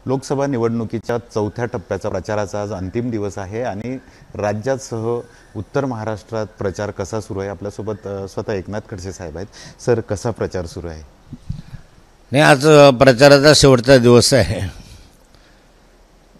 लोकसभा निवडणुकीच्या चौथ्या टप्प्याचा प्रचाराचा आज अंतिम दिवस आहे आणि राज्यासह उत्तर महाराष्ट्रात प्रचार कसा सुरू आहे? आपल्यासोबत स्वतः एकनाथ खडसे साहेब आहेत. सर, कसा प्रचार सुरू आहे? नाही, आज प्रचाराचा शेवटचा दिवस आहे.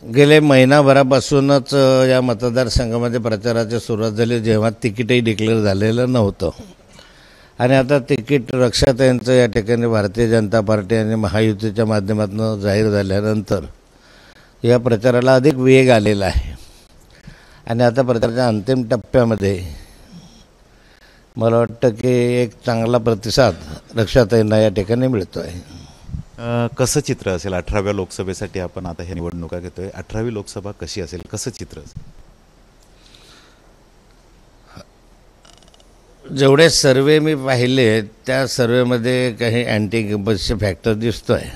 गेले महिनाभरापासूनच या मतदारसंघामध्ये प्रचाराची सुरुवात झाली, जेव्हा तिकीटही डिक्लेअर झालेलं नव्हतं. आणि आता तिकीट रक्षाताईंचं या ठिकाणी भारतीय जनता पार्टी आणि महायुतीच्या माध्यमातून जाहीर झाल्यानंतर या प्रचाराला अधिक वेग आलेला आहे. आणि आता प्रचाराच्या अंतिम टप्प्यामध्ये मला वाटतं की एक चांगला प्रतिसाद रक्षाताईंना या ठिकाणी मिळतो आहे. कसं चित्र असेल 18व्या लोकसभेसाठी? आपण आता ह्या निवडणुका घेतोय, 18वी लोकसभा कशी असेल, कसं चित्र असेल? जेवढे सर्वे मी पाहिले त्या सर्वेमध्ये काही अँटी इन्कम्बन्सीचे फॅक्टर दिसतो आहे,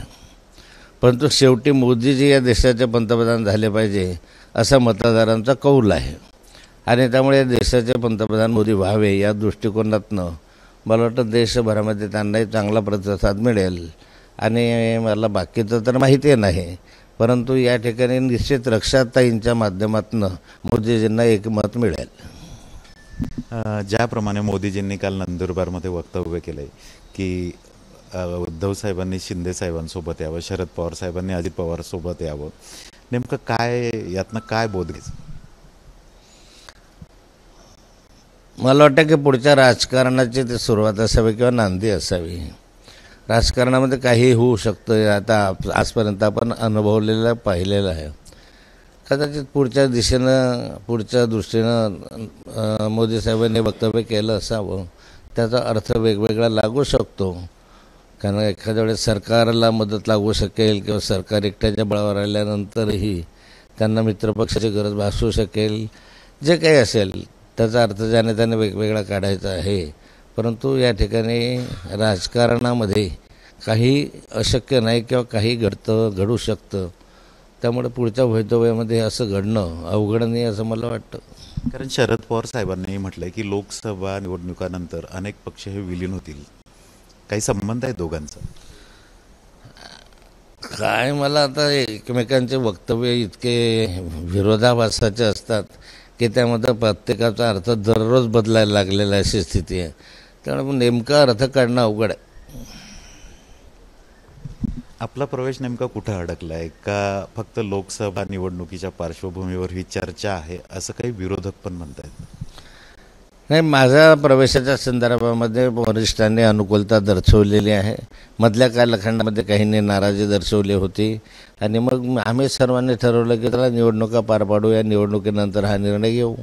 परंतु शेवटी मोदीजी या देशाचे पंतप्रधान झाले पाहिजे असा मतदारांचा कौल आहे. आणि त्यामुळे देशाचे पंतप्रधान मोदी व्हावे या दृष्टिकोनातनं मला वाटतं देशभरामध्ये त्यांनाही चांगला प्रतिसाद मिळेल. आणि मला बाकीचं तर माहिती नाही, परंतु या ठिकाणी निश्चित रक्षाताईंच्या माध्यमातून मोदीजींना एक मत मिळेल. ज्याप्रमाणे मोदीजींनी काल नंदुरबारमध्ये वक्तव्य केलं आहे की उद्धव साहेबांनी शिंदे साहेबांसोबत यावं, शरद पवार साहेबांनी अजित पवारसोबत यावं, नेमकं काय यातनं काय बोध घ्यायचं? मला वाटतं की पुढच्या राजकारणाची ती सुरुवात असावी किंवा नांदी असावी. राजकारणामध्ये काही होऊ शकतं, आता आजपर्यंत आपण अनुभवलेलं पाहिलेलं आहे. कदाचित पुढच्या दृष्टीनं मोदी साहेबांनी वक्तव्य केलं असावं. त्याचा अर्थ वेगवेगळा लागू शकतो, कारण एखाद्या वेळेस सरकारला मदत लागू शकेल किंवा सरकार एकट्याच्या बळावर आल्यानंतरही त्यांना मित्रपक्षाची गरज भासू शकेल. जे काही असेल त्याचा अर्थ ज्याने त्याने वेगवेगळा काढायचा आहे. परंतु या ठिकाणी राजकारणामध्ये काही अशक्य नाही किंवा काही घडू शकतं. त्यामुळे पुढच्या भवितव्यामध्ये असं घडणं अवघड नाही असं मला वाटतं. कारण शरद पवार साहेबांनी म्हटलंय की लोकसभा निवडणुकानंतर अनेक पक्ष हे विलीन होतील. काही संबंध आहे दोघांचा? काय, मला आता एकमेकांचे वक्तव्य इतके विरोधाभासाचे असतात की त्यामध्ये प्रत्येकाचा अर्थ दररोज बदलायला लागलेला अशी स्थिती आहे. त्यामुळे नेमका अर्थ काढणं अवघड आहे. आपला प्रवेश नेमका कुठं अडकला आहे? का फक्त लोकसभा निवडणुकीच्या पार्श्वभूमीवर ही चर्चा आहे असं काही विरोधक पण म्हणत आहेत? नाही, माझ्या प्रवेशाच्या संदर्भामध्ये वरिष्ठांनी अनुकूलता दर्शवलेली आहे. मधल्या कालखंडामध्ये काहींनी नाराजी दर्शवली होती आणि मग आम्ही सर्वांनी ठरवलं की त्याला निवडणुका पार पाडू, या निवडणुकीनंतर हा निर्णय घेऊ.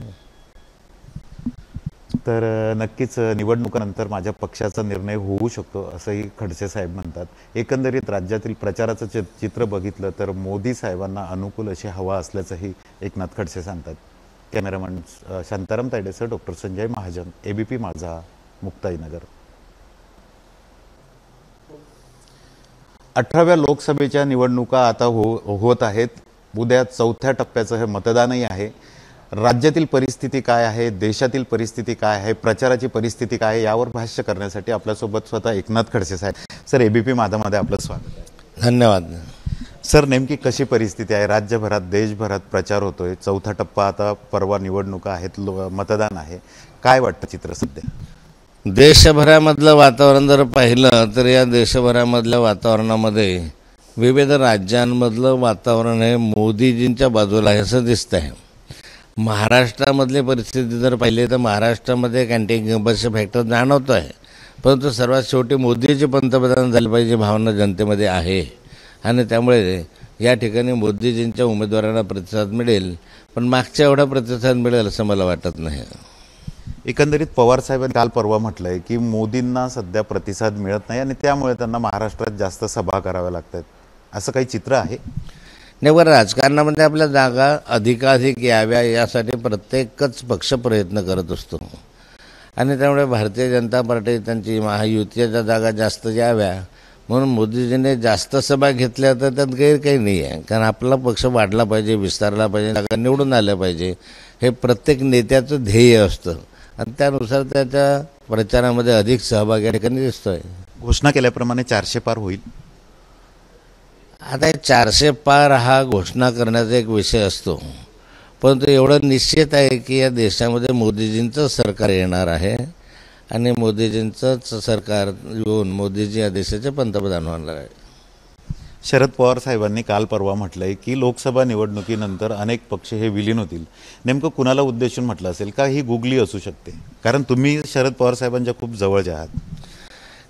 तर नक्कीच निवडणुकानंतर माझ्या पक्षाचा निर्णय होऊ शकतो असंही खडसे साहेब म्हणतात. एकंदरीत राज्यातील प्रचाराचं चित्र बघितलं तर मोदी साहेबांना अनुकूल अशी हवा असल्याचंही एकनाथ खडसे सांगतात. कॅमेरामन शांताराम तायडेसह डॉक्टर संजय महाजन, ABP माझा, मुक्ताईनगर. 18व्या लोकसभेच्या निवडणुका आता होत आहेत. उद्या चौथ्या टप्प्याचं हे मतदानही आहे. राज्यातील परिस्थिती काय आहे, देशातील परिस्थिती काय आहे, प्रचाराची परिस्थिती काय आहे, यावर भाष्य करण्यासाठी आपल्यासोबत स्वतः एकनाथ खडसे साहेब. सर, ABP माझामध्ये आपलं स्वागत आहे. धन्यवाद. सर, नेमकी कशी परिस्थिती आहे? राज्यभरात देशभरात प्रचार होतोय, चौथा टप्पा आता, परवा निवडणुका आहेत, मतदान आहे. काय वाटतं चित्र सध्या? देशभरामधलं वातावरण जर पाहिलं तर या देशभरामधल्या वातावरणामध्ये विविध राज्यांमधलं वातावरण हे मोदीजींच्या बाजूला आहे असं दिसतं आहे. महाराष्ट्रामधली परिस्थिती जर पाहिली तर महाराष्ट्रामध्ये एक अँटी इन्कम्बन्सी फॅक्टर जाणवतो आहे, परंतु सर्वात शेवटी मोदीजी पंतप्रधान झाले पाहिजे भावना जनतेमध्ये आहे. आणि त्यामुळे या ठिकाणी मोदीजींच्या उमेदवारांना प्रतिसाद मिळेल, पण मागच्या एवढा प्रतिसाद मिळेल असं मला वाटत नाही. एकंदरीत पवार साहेबांनी काल परवा म्हटलंय की मोदींना सध्या प्रतिसाद मिळत नाही आणि त्यामुळे त्यांना महाराष्ट्रात जास्त सभा कराव्या लागतात, असं काही चित्र आहे? नेमकं राजकारणामध्ये आपल्या जागा अधिकाधिक याव्या यासाठी प्रत्येकच पक्ष प्रयत्न करत असतो. आणि त्यामुळे भारतीय जनता पार्टी त्यांची महायुतीच्या जागा जास्त याव्या म्हणून मोदीजींनी जास्त सभा घेतल्या तर त्यात गैर काही नाही आहे. कारण आपला पक्ष वाढला पाहिजे, विस्तारला पाहिजे, जागा निवडून आल्या पाहिजे, हे प्रत्येक नेत्याचं ध्येय असतं आणि त्यानुसार त्याच्या प्रचारामध्ये अधिक सहभाग या ठिकाणी दिसतो आहे. घोषणा केल्याप्रमाणे 400 पार होईल? आता 400 पार हा घोषणा करण्याचा एक विषय असतो, परंतु एवढं निश्चित आहे की या देशामध्ये मोदीजींचं सरकार येणार आहे आणि मोदीजींचंच सरकार येऊन मोदीजी या देशाचे पंतप्रधान होणार आहे. शरद पवार साहेबांनी काल परवा म्हटलंय की लोकसभा निवडणुकीनंतर अनेक पक्ष हे विलीन होतील. नेमकं कुणाला उद्देशून म्हटलं असेल का? ही गुगली असू शकते, कारण तुम्ही शरद पवार साहेबांच्या खूप जवळचे आहात.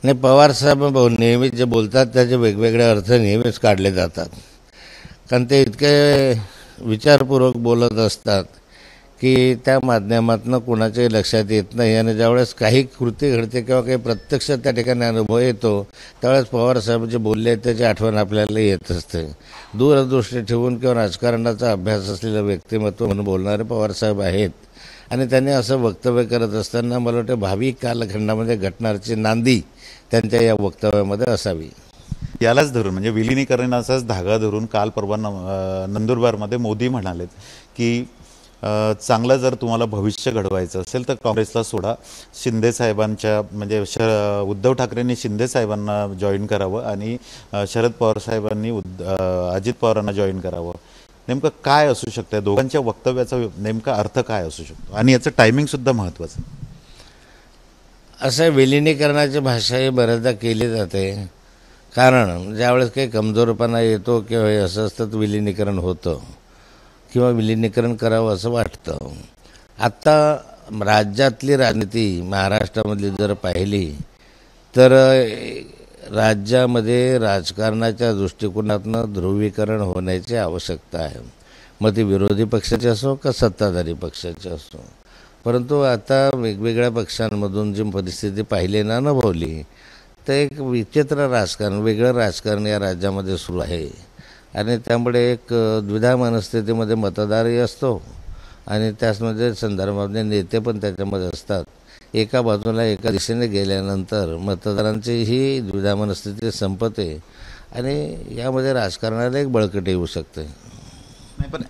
नाही, पवारसाहेब नेहमीच जे बोलतात त्याचे वेगवेगळे अर्थ नेहमीच काढले जातात, कारण ते इतके विचारपूर्वक बोलत असतात की त्या माध्यमातून कुणाच्याही लक्षात येत नाही. आणि ज्यावेळेस काही कृती घडते किंवा काही प्रत्यक्ष त्या ठिकाणी अनुभव येतो त्यावेळेस पवारसाहेब जे बोलले त्याची आठवण आपल्याला येत असते. दूरदृष्टी ठेवून किंवा राजकारणाचा अभ्यास असलेलं व्यक्तिमत्व म्हणून बोलणारे पवारसाहेब आहेत. आणि त्यांनी असं वक्तव्य करत असताना मला वाटतं भावी कालखंडामध्ये घटनारची नांदी त्यांच्या या वक्तव्यामध्ये असावी. यालाच धरून म्हणजे विलिनीकरणाचाच धागा धरून काल परवा नंदुरबारमध्ये मोदी म्हणालेत की चांगलं जर तुम्हाला भविष्य घडवायचं असेल तर काँग्रेसला सोडा, शिंदे साहेबांच्या म्हणजे उद्धव ठाकरेंनी शिंदे साहेबांना जॉईन करावं आणि शरद पवार साहेबांनी अजित पवारांना जॉईन करावं. नेमकं काय असू शकतं दोघांच्या वक्तव्याचा नेमका अर्थ काय असू शकतो आणि याचं टायमिंगसुद्धा महत्त्वाचं. असं विलिनीकरणाची भाषा ही बऱ्याचदा केली जाते, कारण ज्यावेळेस काही कमजोरपणा येतो किंवा हे असं असतं तर विलिनीकरण होतं किंवा विलिनीकरण करावं असं वाटतं. आत्ता राज्यातली राजनीती महाराष्ट्रामधली जर पाहिली तर राज्यामध्ये राजकारणाच्या दृष्टिकोनातून ध्रुवीकरण होण्याची आवश्यकता आहे. मग ती विरोधी पक्षाची असो का सत्ताधारी पक्षाची असो. परंतु आता वेगवेगळ्या पक्षांमधून जी परिस्थिती पाहिली ना अनुभवली तर एक विचित्र राजकारण, वेगळं राजकारण या राज्यामध्ये सुरू आहे. आणि त्यामुळे एक द्विधा मनस्थितीमध्ये मतदारही असतो आणि त्याचमध्ये संदर्भामध्ये नेते पण त्याच्यामध्ये असतात. एका बाजूला एका दिशेने गेल्यानंतर मतदारांचीही द्विधा मनस्थिती संपते आणि यामध्ये राजकारणाला एक बळकटी येऊ शकते. नाही, पण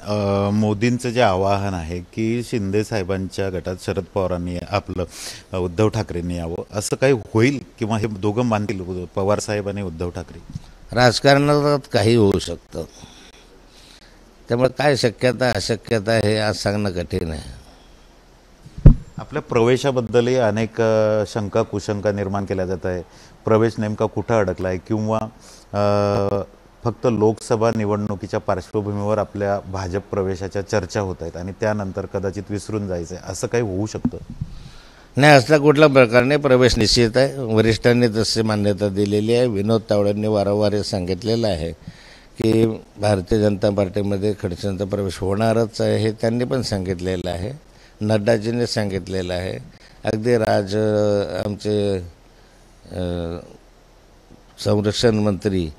मोदींचं जे आवाहन आहे की शिंदे साहेबांच्या गटात शरद पवारांनी आपलं उद्धव ठाकरेंनी यावं, असं काही होईल किंवा हे दोघं मानतील पवार साहेब आणि उद्धव ठाकरे? राजकारणात काही होऊ शकतं, त्यामुळे काय शक्यता अशक्यता हे आज सांगणं कठीण आहे. आपल्या प्रवेशाबद्दलही अनेक शंका कुशंका निर्माण केल्या जात आहे. प्रवेश नेमका कुठं अडकला आहे किंवा फक्त लोकसभा निवडणुकीच्या पार्श्वभूमीवर आपल्या भाजप प्रवेशाच्या चर्चा होत आहेत आणि त्यानंतर कदाचित विसरून जायचं आहे, असं काही होऊ शकतं? नाही, असला कुठला प्रकार नाही. प्रवेश निश्चित आहे. वरिष्ठांनी तशी मान्यता दिलेली आहे. विनोद तावडेंनी वारंवार हे सांगितलेलं आहे की भारतीय जनता पार्टीमध्ये खडसेंचा प्रवेश होणारच आहे, हे त्यांनी पण सांगितलेलं आहे. नड्डाजींनी सांगितलेलं आहे. अगदी आमचे संरक्षण मंत्री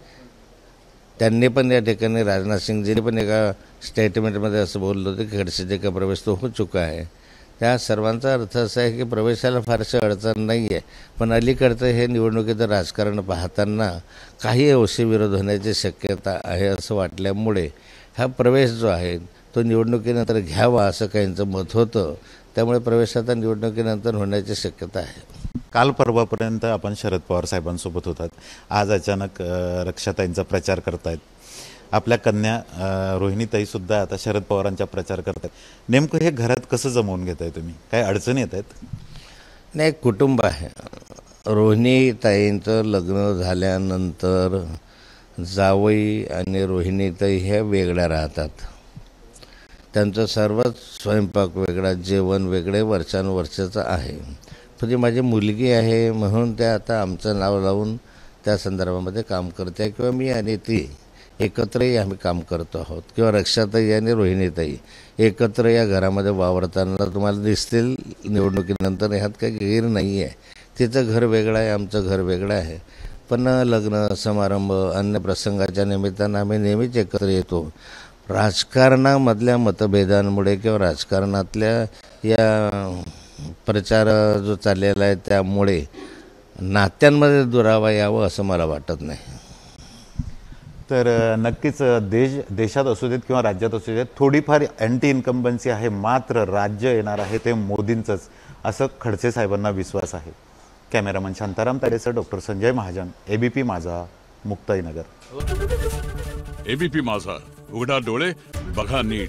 त्यांनी पण या ठिकाणी, राजनाथ सिंगजींनी पण एका स्टेटमेंटमध्ये असं बोललं होतं की खडसेचे का प्रवेश तो हो चुका आहे. त्या सर्वांचा अर्थ असा आहे की प्रवेशाला फारशी अडचण नाही आहे, पण अलीकडचं हे निवडणुकीचं राजकारण पाहताना काही अंशी विरोध होण्याची शक्यता आहे असं वाटल्यामुळे हा प्रवेश जो आहे तो निवडणुकीनंतर घ्यावा असं काहींचं मत होतं. त्यामुळे प्रवेश आता निवडणुकीनंतर होण्याची शक्यता आहे. काल परवापर्यंत आपण शरद पवार साहेबांसोबत होतात, आज अचानक रक्षाताईंचा प्रचार करतायत. आपल्या कन्या रोहिणीताईसुद्धा आता शरद पवारांचा प्रचार करतात. नेमकं हे घरात कसं जमवून घेताय तुम्ही? काय अडचणी येत आहेत? नाही, एक कुटुंब आहे. रोहिणीताईंचं लग्न झाल्यानंतर जावई आणि रोहिणीताई ह्या वेगळ्या राहतात. त्यांचं सर्वच स्वयंपाक वेगळा, जेवण वेगळे वर्षानुवर्षाचं आहे. म्हणजे माझी मुलगी आहे म्हणून त्या आता आमचं नाव लावून त्या संदर्भामध्ये काम करते किंवा मी आणि ती एकत्रही आम्ही काम करतो आहोत किंवा रक्षाताई आणि रोहिणीताई एकत्र या घरामध्ये वावरताना तुम्हाला दिसतील. निवडणुकीनंतर ह्यात काही गैर नाही आहे. तिचं घर वेगळं आहे, आमचं घर वेगळं आहे, पण लग्न समारंभ अन्य प्रसंगाच्या निमित्तानं आम्ही नेहमीच एकत्र येतो. राजकारणामधल्या मतभेदांमुळे किंवा राजकारणातल्या या प्रचार जो चाललेला आहे त्यामुळे नात्यांमध्ये दुरावा यावं असं मला वाटत नाही. तर नक्कीच देशात असू देत किंवा राज्यात असू देत थोडीफार अँटी इन्कम्बन्सी आहे, मात्र राज्य येणार आहे ते मोदींचंच, असं खडसे साहेबांना विश्वास आहे. कॅमेरामन शांताराम तारेसह doctor Sanjay Mahajan, ABP Majha, Muktainagar. ABP माझा, उघडा डोळे बघा नीट.